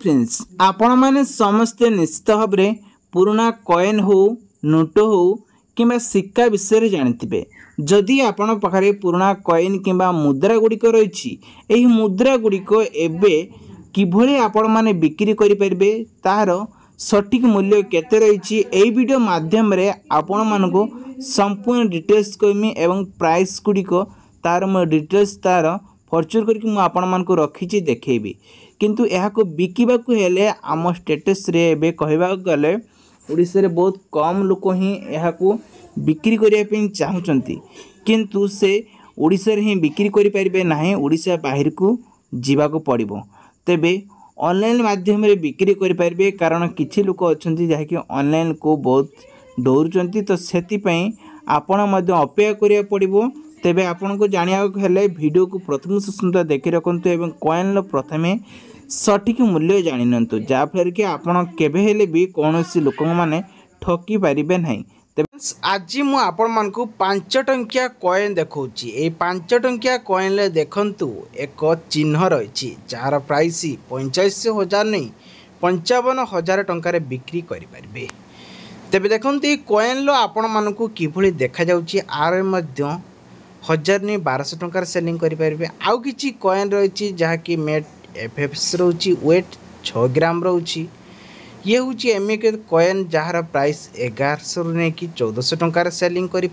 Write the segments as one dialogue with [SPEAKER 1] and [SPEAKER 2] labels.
[SPEAKER 1] Friends आपण मैंने समस्ते निश्चित भाव में पुराना कॉइन हो नोट हो कि सिक्का विषय जानते जदि आपण पाखे पुराना कॉइन कि मुद्रा गुड़िक रही मुद्रा गुड़िक एवं किभली आपण माने बिक्री करें तार सठिक मूल्य केते रही वीडियो माध्यम रे आपण मानक संपूर्ण डिटेल्स कहमी एवं प्राइस गुड़िक तार डिटेल्स तार फर्चर करके मुझे रखी देखी किंतु यह बिकवाक हेले आम स्टेटस रे एबे कहबा गले ओडिशा रे बहुत कम लोक ही यह बिक्री करने चाहूँगी किंतु से ओडिशा रे ही बिक्री करि परिबे नाही ओडिशा बाहर को जीवाको पड़िबो तेबे ऑनलाइन माध्यम रे बिक्री करि परिबे कारण किछि लोक अछंती जहाँकि ऑनलाइन को बहुत डरुचंती तो सेति पई आपण मध्य अपेक्षा करिया पड़िबो तेबे आपण को जानिया हेले वीडियो को प्रथम सुंदर देखि रखंतु एवं कॉइन प्रथमे सठिक मूल्य जानि नंतु जाफर कि आपण केबे हेले भी कोनोसी लोक माने ठकी परिबे नाही। आज मु आपण मान को 5 टंकिया कॉइन देखौची ए 5 टंकिया कॉइन ले देखंतु एक चिन्ह रही जार प्राइस 85,000 नहीं 55,000 टंका बिक्री करि परिबे। तेबे देखंतु कॉइन लो आपण मान को किभली देखा जाउची आर मध्य 1000 नहीं 1200 टंका सेलिंग करि परिबे। आउ किछि कॉइन रही जहाँकि मेट एफएफएस रोची वेट 6 ग्राम रोची ये हूँ एम के कॉइन जार प्राइस 1100 नहीं कि 1400 टंकार सेलिंग करें।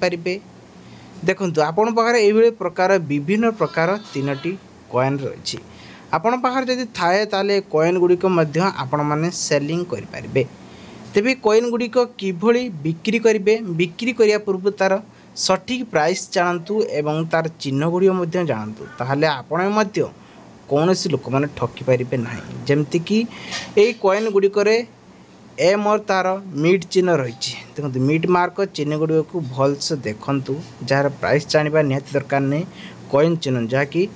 [SPEAKER 1] देखो आपण पाखे ये प्रकार विभिन्न प्रकार 3टी कॉइन रही आपण पाखे जदि थाए ताले कॉइन गुड़िक आपण मैंने सेलिंग करें। तेबे कॉइन गुड़िक किभली बिक्री करेंगे बिक्री करने पूर्व तार सठिक प्राइस जानतु एवं तार चिन्ह गुड़िक जानतु ताहले आपण कौन सी लोक मैंने ठकी पारे ना जमती कि यही कॉइन गुड़िक एम और तार मीट चिन्ह रही देखो मीट मार्क चिन्ह गुड़ी को भलसे देखु जार प्राइस जानवा निहाती दरकार नहीं कॉइन चिन्ह जहाँकि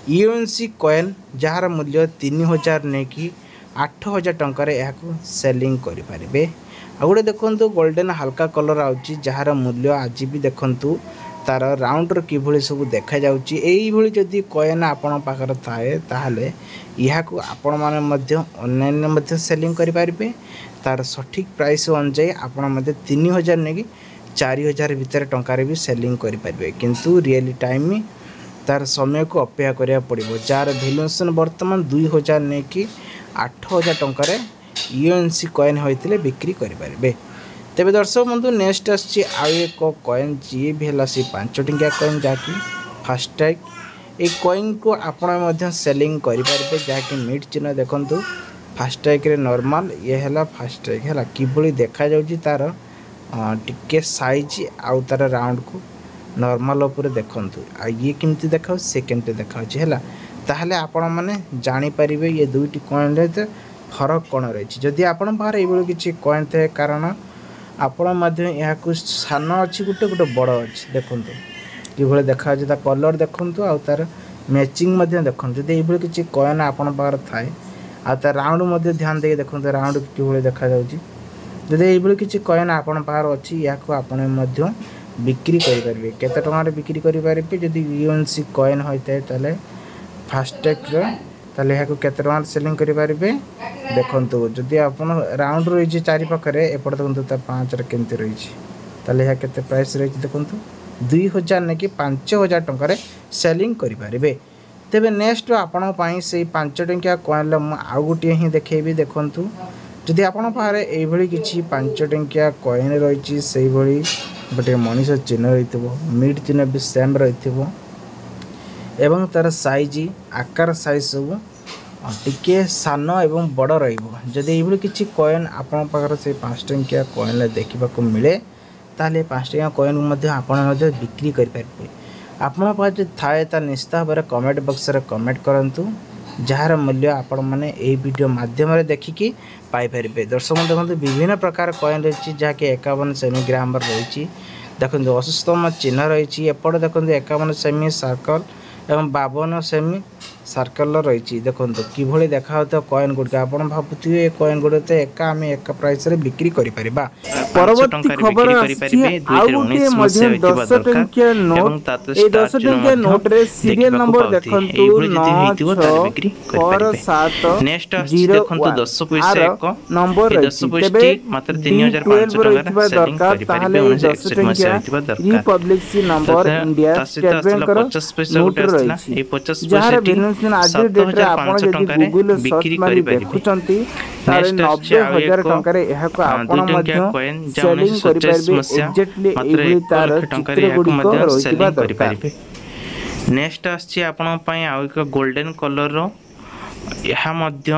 [SPEAKER 1] यूएनसी कॉइन जार मूल्य 3000 नहीं कि 8000 टंकार यह सेलिंग करें। आ गए देखो गोल्डन हल्का कलर आउची जार मूल्य आज भी देखु तार राउंडर किभली सब देखा जाउची एई जदि कॉइन आपण पाखर थाए ताहले यह आपण माने ऑनलाइन में सेलिंग करि पारिबे तार सठिक प्राइस अनुसार आपण 3000 नहीं 4000 भितर टंकार भी सेलिंग करि पारिबे किंतु रियली टाइम तार समय को अपेक्षा करिया पड़िबो जार वैल्यूएशन वर्तमान 2000 नहीं कि 8000 टंकार यूएनसी कॉइन होइतिले बिक्री करि पारिबे। तेबे दर्शक बंधु नेक्स्ट आसी एक कॉइन जी भी है सी 5 टंकिया कॉइन जहाँकि फास्टैग ये कॉइन को आपण सेलिंग करें जहाँकि मीट चिन्ह देखु फास्टैग रे नॉर्मल ये है फास्टैग है किभली देखा जाउची तार टिके साइज आउ तार राउंड को नॉर्मल उपर देखंतु आ ये किमती देखा सेकेंड देखा है ताहले आपण माने जानी परिबे ये दुईटी कॉइन रे फरक कौन रही जदि आपण बाहर ये किसी कॉइन थे कारण आपण यहाँ सान अच्छी गोटे गोटे बड़ अच्छी देखु कि देखा कलर देखु आ तार मैचिंग देखो जब ये किसी कॉइन आपण पाखर थाए आ तार राउंड ध्यान दे देखो राउंड कि देखा जब ये किसी कॉइन आपण पाखर अच्छी या बिक्री करेंगे केते टंकार बिक्री करें जदि यूएनसी कॉइन होता है फास्टैग ताले यहाँ केते टंकार सेलिंग करें देखो जदि आप राउंड रही चारि पाखे एपटे देखो 5 केमती रही यह केते प्राइस रही देखो 2000 नहीं कि 5000 टंकार सेलिंग करें। तेबे नेक्स्ट आपण से 5 टंकिया कॉइन आउ गोटे ही देखेबी देखु जदि आपण पाखे ये किसी 5 टंकिया कॉइन रही से गोटे मनीष चिन्ह रही मीट चिन्ह भी सेम रही एवं तार साइज आकार साइज सब टिके सान एवं बड़ रही ये किसी कॉइन आपण पाखर से 5 टंकिया कॉइन देखा मिले ताले 5 टंकिया कॉइन बिक्री करें आपण पाखे थाए ता निश्चित भाव में कमेंट बॉक्स रे कमेंट करंतु जार मूल्य आपण मैंने यही वीडियो माध्यम देखिकी पाइपर। दर्शक देखो विभिन्न प्रकार कॉइन रही जहाँकि 51 सेमी ग्राम रही देखो 80तम चिन्ह रही एपटे देखो 51 सेमी सर्कल एवं 52 सेमी सर्कल रही देखो किभली देखा कॉइन गुड़िक आप भावुए कॉइन गुड़ तो एका आम एक प्राइस बिक्री कर परवर्ती खबर आउ गोटे 10 टंकिया नोट ए 10 टंकिया नोट रे सीरियल नंबर देखंतु 96707 नंबर रही मात्र 3500 टका सेलिंग कर पारिबे 10 टंकिया रिपब्लिक सी नंबर इंडिया स्टेट बैंक रो नोट रही ए 50 पैसा दिन आज डेट रे आपण जदी गूगल सर्च मारी देखुचंती तारे 90000 टका रे एहा को आपण मध्य सेलिंग करि परबे एग्जैक्टली एभली तार चित्र गुडी को सेलिंग करि परबे।
[SPEAKER 2] नेक्स्ट आछि आपण पई आ एक गोल्डन कलर रो एहा मध्य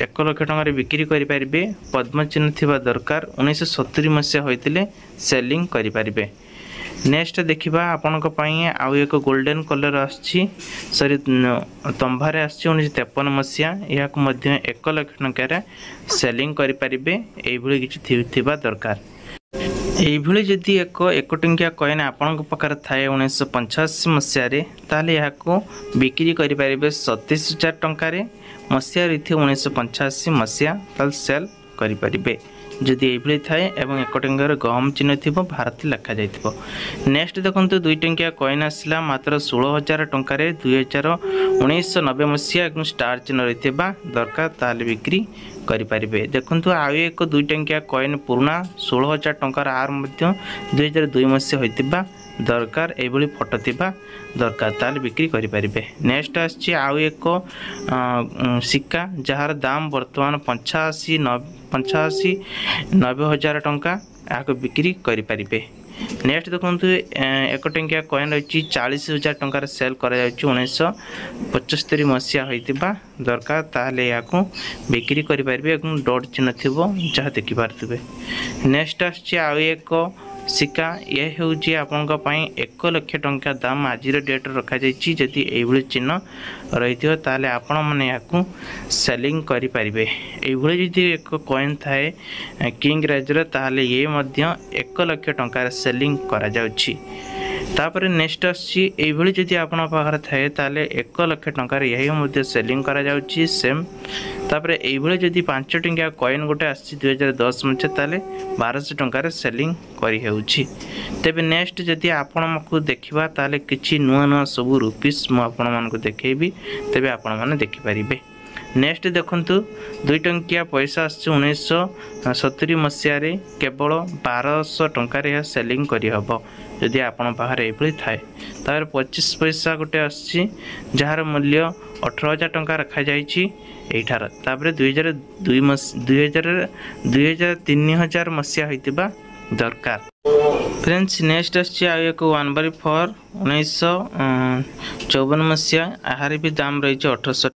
[SPEAKER 2] 1 लाख टका बिक्री करि परबे पद्म चिन्ह थिबा दरकार 1970 मसिया होइतिले सेलिंग करि परबे। नेक्स्ट देखिबा आपनक पई आउ एक गोल्डन कलर आछि सॉरी तंभारे आछि 1953 मसिया या को मध्य 1 लाख टका सेलिंग करि परिबे एई भली किछि थिबा दरकार। एई भली जदी एक टंकिया कॉइन आपनक पकर थाए 1985 मसिया रे ताले या को बिक्री करि परिबे 37000 टका रे मसिया रिथि 1985 मसिया ताल सेल करि परिबे जदि एभली थाए एवं 1 टंकार गहम चिन्ह थिबो भारत लिखा जाइथिबो। नेक्स्ट देखंतु 2 टंकिया कॉइन आसला मात्र 16000 टंका रे 1990 मसिया एक स्टार चिन्ह रहिथिबा दरकार ताले बिक्री करि परिबे। देखंतु आ एक 2 टंकिया कॉइन पुराना 16000 टंकार आर मध्य 2002 मसिया होइथिबा दरकार एभली फोटो थिबा दरकार ताले बिक्री करि परिबे। नेक्स्ट आछि आ एक सिक्का जहार दाम वर्तमान 85-90,000 टंका आको बिक्री करि परिबे। नेक्स्ट देखंतु 1 टंकिया कॉइन रही 40,000 टंकार सेल करा जाउची 1975 मसिया होइतिबा दरकार ताले याको बिक्री करि परिबे एकदम डॉट चिन्ह थिबो जहा देखि पारथिबे। नेक्स्ट आछि आ एक सिक्का ये होउची आपनका पई 1 लाख टंका दाम आज डेट रखा जाइची जदि एभली चिन्ह रहिथियो ताले आपण माने याकू सेलिंग करि परिबे। एभली जदि एक कॉइन थाए किंग राजर ताले ये मध्य 1 लाख टंका सेलिंग करा जाउची। तापर नेक्स्ट आसी एभली जदि आपण पाखर थाए ताले 1 लाख टंका यही मध्य सेलिंग करा जाउची सेम। तापर एभली जदि 5 टंकिया कॉइन गोटे आसी 2010 मचे ताले 1200 टंका सेलिंग करि हेउची। तेबे नेक्स्ट जदि आपण मकु देखिबा ताले किछि नुवा नुवा सब रुपीस मु आपण मानको देखेबी तेबे आपण माने देखि परिबे। नेक्स्ट देखंतु 2 टंकिया पैसा आसी 1970 मसिया रे केवल 1200 टंका रे सेलिंग करि हबो जदि आपण पाखरे एभली थाए। तार 25 पैसा गोटे आसी जहार मूल्य 18000 टंका रखा जाइछि एठार। तापर 2003 मसिया होइतिबा दरकार। फ्रेंड्स नेक्स्ट आछि आ एक 1/4 1954 मसिया आहार भी दाम रही 1800